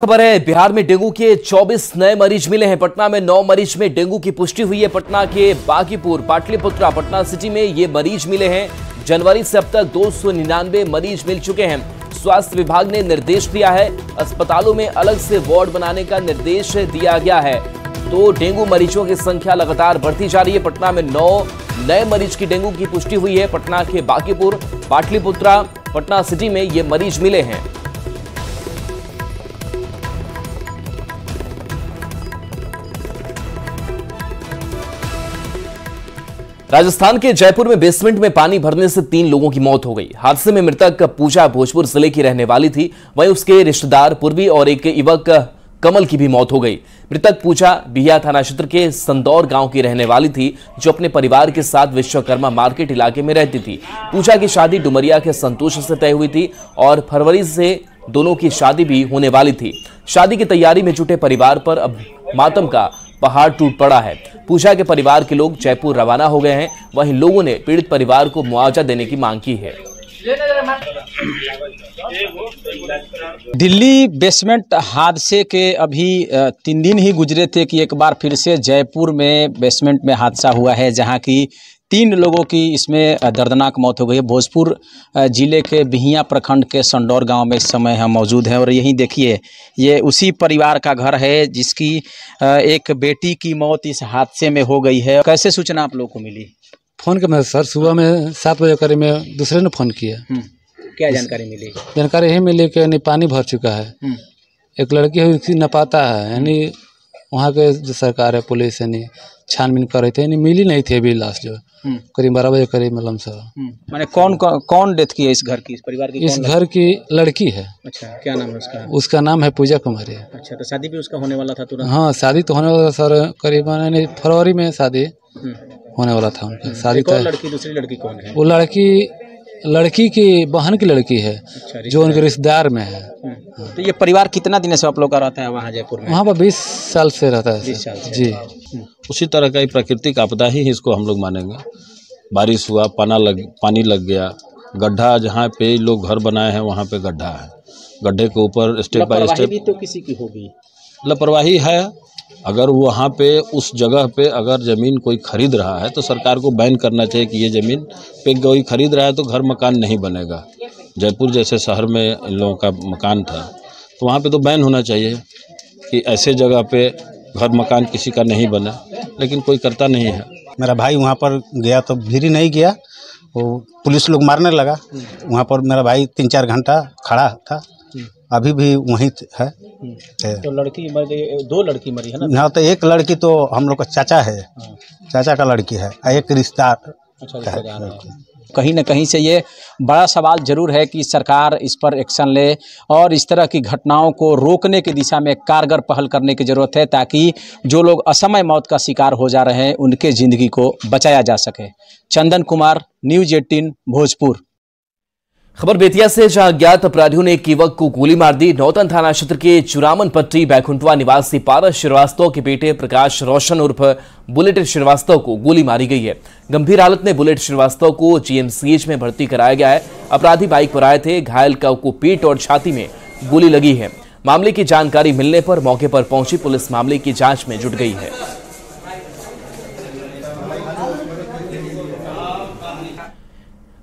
खबर है, बिहार में डेंगू के 24 नए मरीज मिले हैं। पटना में 9 मरीज में डेंगू की पुष्टि हुई है। पटना के बागीपुर, पाटलिपुत्रा, पटना सिटी में ये मरीज मिले हैं। जनवरी से अब तक 299 मरीज मिल चुके हैं। स्वास्थ्य विभाग ने निर्देश दिया है, अस्पतालों में अलग से वार्ड बनाने का निर्देश दिया गया है। तो डेंगू मरीजों की संख्या लगातार बढ़ती जा रही है। पटना में 9 नए मरीज की डेंगू की पुष्टि हुई है। पटना के बागीपुर, पाटलिपुत्रा, पटना सिटी में ये मरीज मिले हैं। राजस्थान के जयपुर में बेसमेंट में पानी भरने से 3 लोगों की मौत हो गई। हादसे में मृतक पूजा भोजपुर जिले की रहने वाली थी, वहीं उसके रिश्तेदार पूर्वी और एक युवक कमल की भी मौत हो गई। मृतक पूजा बिहिया थाना क्षेत्र के संदौर गांव की रहने वाली थी, जो अपने परिवार के साथ विश्वकर्मा मार्केट इलाके में रहती थी। पूजा की शादी डुमरिया के संतोष से तय हुई थी और फरवरी से दोनों की शादी भी होने वाली थी। शादी की तैयारी में जुटे परिवार पर अब मातम का पहाड़ टूट पड़ा है। पूजा के परिवार के लोग जयपुर रवाना हो गए हैं। वहीं लोगों ने पीड़ित परिवार को मुआवजा देने की मांग की है। दिल्ली बेसमेंट हादसे के अभी 3 दिन ही गुजरे थे कि एक बार फिर से जयपुर में बेसमेंट में हादसा हुआ है, जहां की 3 लोगों की इसमें दर्दनाक मौत हो गई है। भोजपुर जिले के बिहिया प्रखंड के संदौर गांव में इस समय हम मौजूद हैं और यहीं देखिए, ये उसी परिवार का घर है जिसकी एक बेटी की मौत इस हादसे में हो गई है। कैसे सूचना आप लोगों को मिली? फोन किया सर, सुबह में 7 बजे करीब में दूसरे ने फोन किया। क्या जानकारी मिली? जानकारी यही मिली कि यानी पानी भर चुका है। एक लड़की है, उसकी नपाता है, यानी वहाँ के जो सरकार है, पुलिस यानी छानबीन कर रही थी, यानी मिली नहीं थी अभी लास्ट जो करीब 12 बजे करीब में लमसम। माने कौन डेथ की है इस घर की, इस परिवार की? इस घर की लड़की है। अच्छा, क्या नाम है उसका? उसका नाम है पूजा कुमारी। अच्छा, तो शादी भी उसका होने वाला था तुरंत? हाँ, शादी तो होने वाला था सर, करीबन यानी फरवरी में शादी होने वाला था उनका। शादी कौन लड़की, दूसरी लड़की कौन है? वो लड़की की बहन की लड़की है। अच्छा, जो उनके रिश्तेदार में है। तो ये परिवार कितना दिन से आप लोग का रहता है वहाँ जयपुर में? वहाँ पर 20 साल से रहता है। 20 साल से। जी। उसी तरह का ही प्राकृतिक आपदा ही इसको हम लोग मानेंगे। बारिश हुआ, पानी लग गया, गड्ढा जहाँ पे लोग घर बनाए हैं वहाँ पे गड्ढा है। गड्ढे के ऊपर स्टेप बाय स्टेप भी तो किसी की होगी। लापरवाही है। अगर वहाँ पे उस जगह पे अगर ज़मीन कोई खरीद रहा है तो सरकार को बैन करना चाहिए कि ये ज़मीन पे कोई खरीद रहा है तो घर मकान नहीं बनेगा। जयपुर जैसे शहर में इन लोगों का मकान था, तो वहाँ पे तो बैन होना चाहिए कि ऐसे जगह पे घर मकान किसी का नहीं बने, लेकिन कोई करता नहीं है। मेरा भाई वहाँ पर गया तो भीड़ नहीं गया, वो पुलिस लोग मारने लगा। वहाँ पर मेरा भाई 3-4 घंटा खड़ा था, अभी भी वहीं है। तो लड़की मर गई, 2 लड़की मरी है ना? हाँ, तो एक लड़की तो हम लोग का चाचा है, चाचा का लड़की है, एक रिश्तेदार। कहीं न कहीं से ये बड़ा सवाल जरूर है कि सरकार इस पर एक्शन ले और इस तरह की घटनाओं को रोकने की दिशा में कारगर पहल करने की जरूरत है, ताकि जो लोग असमय मौत का शिकार हो जा रहे हैं उनके जिंदगी को बचाया जा सके। चंदन कुमार, न्यूज़ 18 भोजपुर। खबर बेतिया से, जहां अज्ञात अपराधियों ने एक युवक को गोली मार दी। नौतन थाना क्षेत्र के चुरामन पट्टी बैकुंठवा निवासी पारस श्रीवास्तव के बेटे प्रकाश रोशन उर्फ बुलेट श्रीवास्तव को गोली मारी गई है। गंभीर हालत में बुलेट श्रीवास्तव को जीएमसीएच में भर्ती कराया गया है। अपराधी बाइक पर आए थे। घायल को पीठ और छाती में गोली लगी है। मामले की जानकारी मिलने पर मौके पर पहुंची पुलिस मामले की जांच में जुट गई है।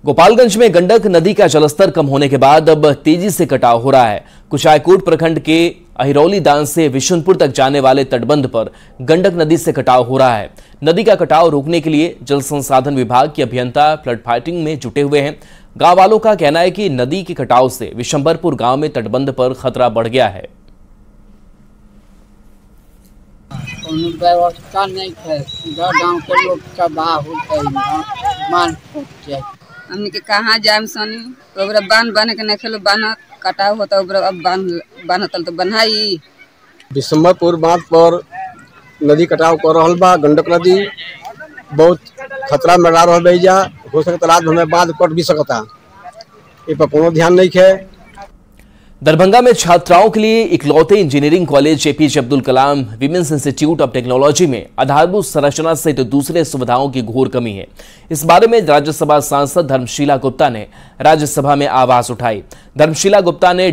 गोपालगंज में गंडक नदी का जलस्तर कम होने के बाद अब तेजी से कटाव हो रहा है। कुचायकोट प्रखंड के अहिरौली दान से विशुनपुर तक जाने वाले तटबंध पर गंडक नदी से कटाव हो रहा है। नदी का कटाव रोकने के लिए जल संसाधन विभाग के अभियंता फ्लड फाइटिंग में जुटे हुए हैं। गांव वालों का कहना है कि नदी के कटाव से विशंबरपुर गांव में तटबंध पर खतरा बढ़ गया है। व्यवस्था नहीं है, गाँव के लोग हमने के कहाँ जाए सनी तो बांध बने के नहीं खेलो, बांध कटाव होता अब बांध तो बनाई। विशंबरपुर बांध पर नदी कटाव कर रहा बा। गंडक नदी बहुत खतरा में रह रही जा, हो सकता रात में बांध कट भी सकता, इस पर कोनो ध्यान नहीं है। दरभंगा में छात्राओं के लिए इकलौते engineering college APJ Abdul Kalam women's institute of technology में आधारभूत संरचना सहित दूसरे सुविधाओं की घोर कमी है। इस बारे में राज्यसभा सांसद धर्मशीला गुप्ता ने राज्यसभा में आवाज उठाई। धर्मशीला गुप्ता ने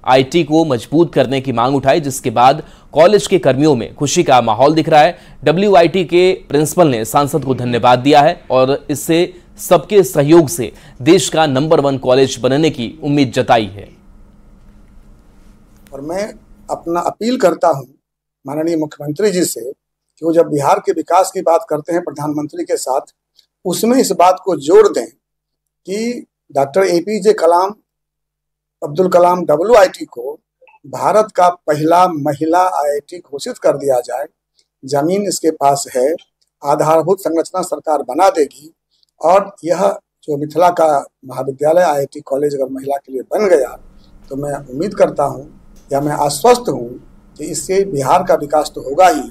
WIT को मजबूत करने की मांग उठाई, जिसके बाद कॉलेज के कर्मियों में खुशी का माहौल दिख रहा है। WIT के प्रिंसिपल ने सांसद को धन्यवाद दिया है और इससे सबके सहयोग से देश का नंबर 1 कॉलेज बनने की उम्मीद जताई है। और मैं अपना अपील करता हूं माननीय मुख्यमंत्री जी से कि वो जब बिहार के विकास की बात करते हैं प्रधानमंत्री के साथ, उसमें इस बात को जोड़ दें कि डॉक्टर APJ कलाम, अब्दुल कलाम WIT को भारत का पहला महिला IIT घोषित कर दिया जाए। जमीन इसके पास है, आधारभूत संरचना सरकार बना देगी और यह जो मिथिला का महाविद्यालय IIT कॉलेज अगर महिला के लिए बन गया तो मैं उम्मीद करता हूं या मैं आश्वस्त हूं कि इससे बिहार का विकास तो होगा ही।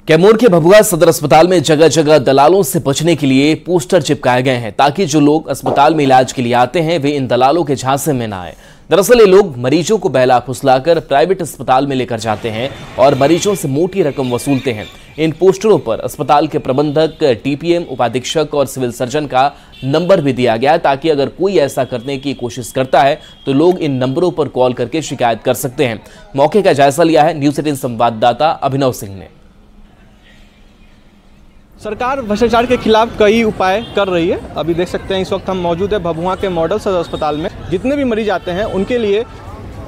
कैमूर के भभुआ सदर अस्पताल में जगह जगह दलालों से बचने के लिए पोस्टर चिपकाए गए हैं ताकि जो लोग अस्पताल में इलाज के लिए आते हैं वे इन दलालों के झांसे में ना आए। दरअसल ये लोग मरीजों को बहला फुसलाकर प्राइवेट अस्पताल में लेकर जाते हैं और मरीजों से मोटी रकम वसूलते हैं। इन पोस्टरों पर अस्पताल के प्रबंधक, TPM, उपाधीक्षक और सिविल सर्जन का नंबर भी दिया गया है ताकि अगर कोई ऐसा करने की कोशिश करता है तो लोग इन नंबरों पर कॉल करके शिकायत कर सकते हैं। मौके का जायजा लिया है न्यूज़ 18 संवाददाता अभिनव सिंह ने। सरकार भ्रष्टाचार के खिलाफ कई उपाय कर रही है। अभी देख सकते हैं इस वक्त हम मौजूद है भभुआ के मॉडल सदर अस्पताल में। जितने भी मरीज आते हैं उनके लिए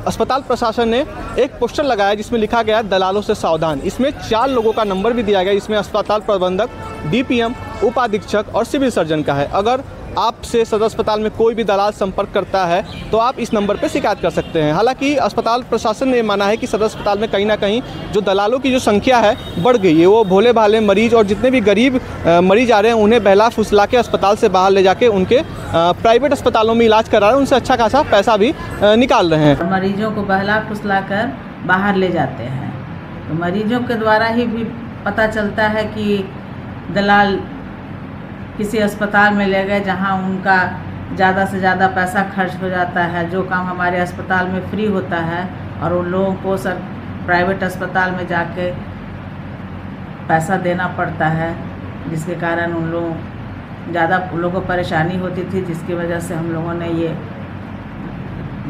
अस्पताल प्रशासन ने एक पोस्टर लगाया जिसमें लिखा गया दलालों से सावधान। इसमें 4 लोगों का नंबर भी दिया गया। इसमें अस्पताल प्रबंधक, DPM, उपाधीक्षक और सिविल सर्जन का है। अगर आपसे सदर अस्पताल में कोई भी दलाल संपर्क करता है तो आप इस नंबर पर शिकायत कर सकते हैं। हालांकि अस्पताल प्रशासन ने माना है कि सदर अस्पताल में कहीं ना कहीं जो दलालों की जो संख्या है बढ़ गई है। वो भोले भाले मरीज और जितने भी गरीब मरीज आ रहे हैं उन्हें बहला फुसला के अस्पताल से बाहर ले जाके उनके प्राइवेट अस्पतालों में इलाज करा रहे हैं, उनसे अच्छा खासा पैसा भी निकाल रहे हैं। मरीजों को बहला फुसला कर बाहर ले जाते हैं तो मरीजों के द्वारा ही भी पता चलता है कि दलाल किसी अस्पताल में ले गए जहां उनका ज़्यादा से ज़्यादा पैसा खर्च हो जाता है। जो काम हमारे अस्पताल में फ्री होता है और उन लोगों को सर प्राइवेट अस्पताल में जाके पैसा देना पड़ता है, जिसके कारण उन लोगों को परेशानी होती थी, जिसकी वजह से हम लोगों ने ये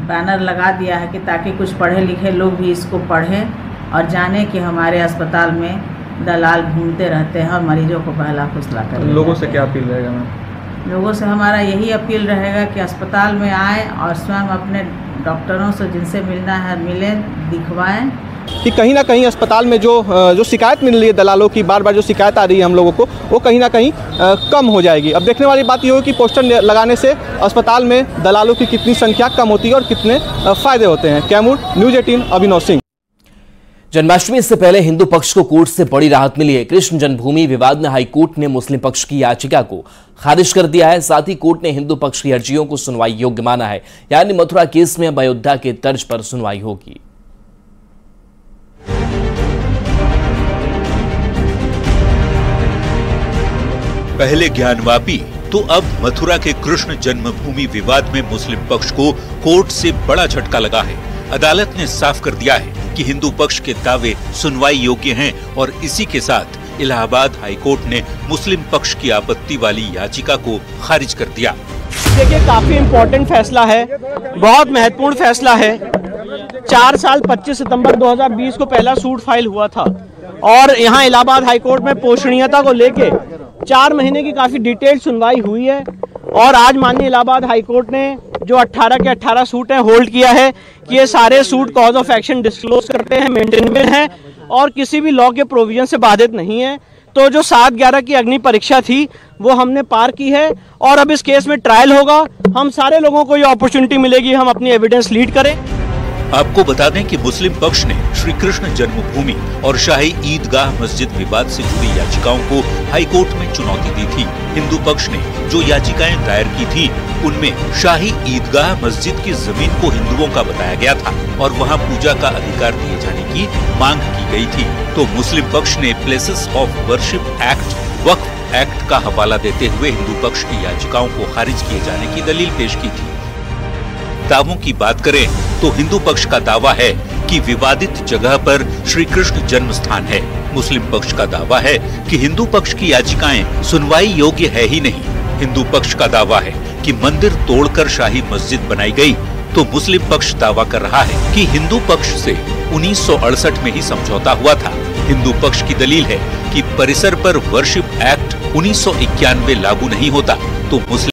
बैनर लगा दिया है कि ताकि कुछ पढ़े लिखे लोग भी इसको पढ़ें और जाने कि हमारे अस्पताल में दलाल घूमते रहते हैं और मरीजों को बहला फुसला कर। लोगों से क्या अपील रहेगा मैम? लोगों से हमारा यही अपील रहेगा कि अस्पताल में आए और स्वयं अपने डॉक्टरों से जिनसे मिलना है मिलें, दिखवाएं। कि कहीं ना कहीं अस्पताल में जो शिकायत मिल रही है दलालों की, बार बार जो शिकायत आ रही है हम लोगों को, वो कहीं ना कहीं कम हो जाएगी। अब देखने वाली बात ये हो कि पोस्टर लगाने से अस्पताल में दलालों की कितनी संख्या कम होती है और कितने फ़ायदे होते हैं। कैमूर, न्यूज़ 18, अभिनव सिंह। जन्माष्टमी से पहले हिंदू पक्ष को कोर्ट से बड़ी राहत मिली है। कृष्ण जन्मभूमि विवाद में हाईकोर्ट ने मुस्लिम पक्ष की याचिका को खारिज कर दिया है। साथ ही कोर्ट ने हिंदू पक्ष की अर्जियों को सुनवाई योग्य माना है, यानी मथुरा केस में अब अयोध्या के तर्ज पर सुनवाई होगी। पहले ज्ञानवापी तो अब मथुरा के कृष्ण जन्मभूमि विवाद में मुस्लिम पक्ष को कोर्ट से बड़ा झटका लगा है। अदालत ने साफ कर दिया है कि हिंदू पक्ष के दावे सुनवाई योग्य हैं और इसी के साथ इलाहाबाद हाईकोर्ट ने मुस्लिम पक्ष की आपत्ति वाली याचिका को खारिज कर दिया। देखिए, काफी इम्पोर्टेंट फैसला है, बहुत महत्वपूर्ण फैसला है। 4 साल 25 सितंबर 2020 को पहला सूट फाइल हुआ था और यहाँ इलाहाबाद हाईकोर्ट में पोषणीयता को लेके 4 महीने की काफी डिटेल सुनवाई हुई है और आज माननीय इलाहाबाद हाईकोर्ट ने जो 18 के 18 सूट हैं होल्ड किया है कि ये सारे suit cause of action disclose करते हैं, मेंटेनेबल हैं और किसी भी लॉ के प्रोविजन से बाधित नहीं है। तो जो 7/11 की अग्नि परीक्षा थी वो हमने पार की है और अब इस केस में ट्रायल होगा। हम सारे लोगों को ये अपॉर्चुनिटी मिलेगी हम अपनी एविडेंस लीड करें। आपको बता दें कि मुस्लिम पक्ष ने श्री कृष्ण जन्मभूमि और शाही ईदगाह मस्जिद विवाद से जुड़ी याचिकाओं को हाईकोर्ट में चुनौती दी थी। हिंदू पक्ष ने जो याचिकाएं दायर की थी उनमें शाही ईदगाह मस्जिद की जमीन को हिंदुओं का बताया गया था और वहां पूजा का अधिकार दिए जाने की मांग की गई थी। तो मुस्लिम पक्ष ने places of worship act, Waqf act का हवाला देते हुए हिंदू पक्ष की याचिकाओं को खारिज किए जाने की दलील पेश की थी। दावों की बात करें तो हिंदू पक्ष का दावा है कि विवादित जगह पर श्री कृष्ण जन्म स्थान है। मुस्लिम पक्ष का दावा है कि हिंदू पक्ष की याचिकाएं सुनवाई योग्य है ही नहीं। हिंदू पक्ष का दावा है कि मंदिर तोड़कर शाही मस्जिद बनाई गई तो मुस्लिम पक्ष दावा कर रहा है कि हिंदू पक्ष से 1968 में ही समझौता हुआ था। हिंदू पक्ष की दलील है कि परिसर पर वर्शिप एक्ट 1991 लागू नहीं होता, तो मुस्लिम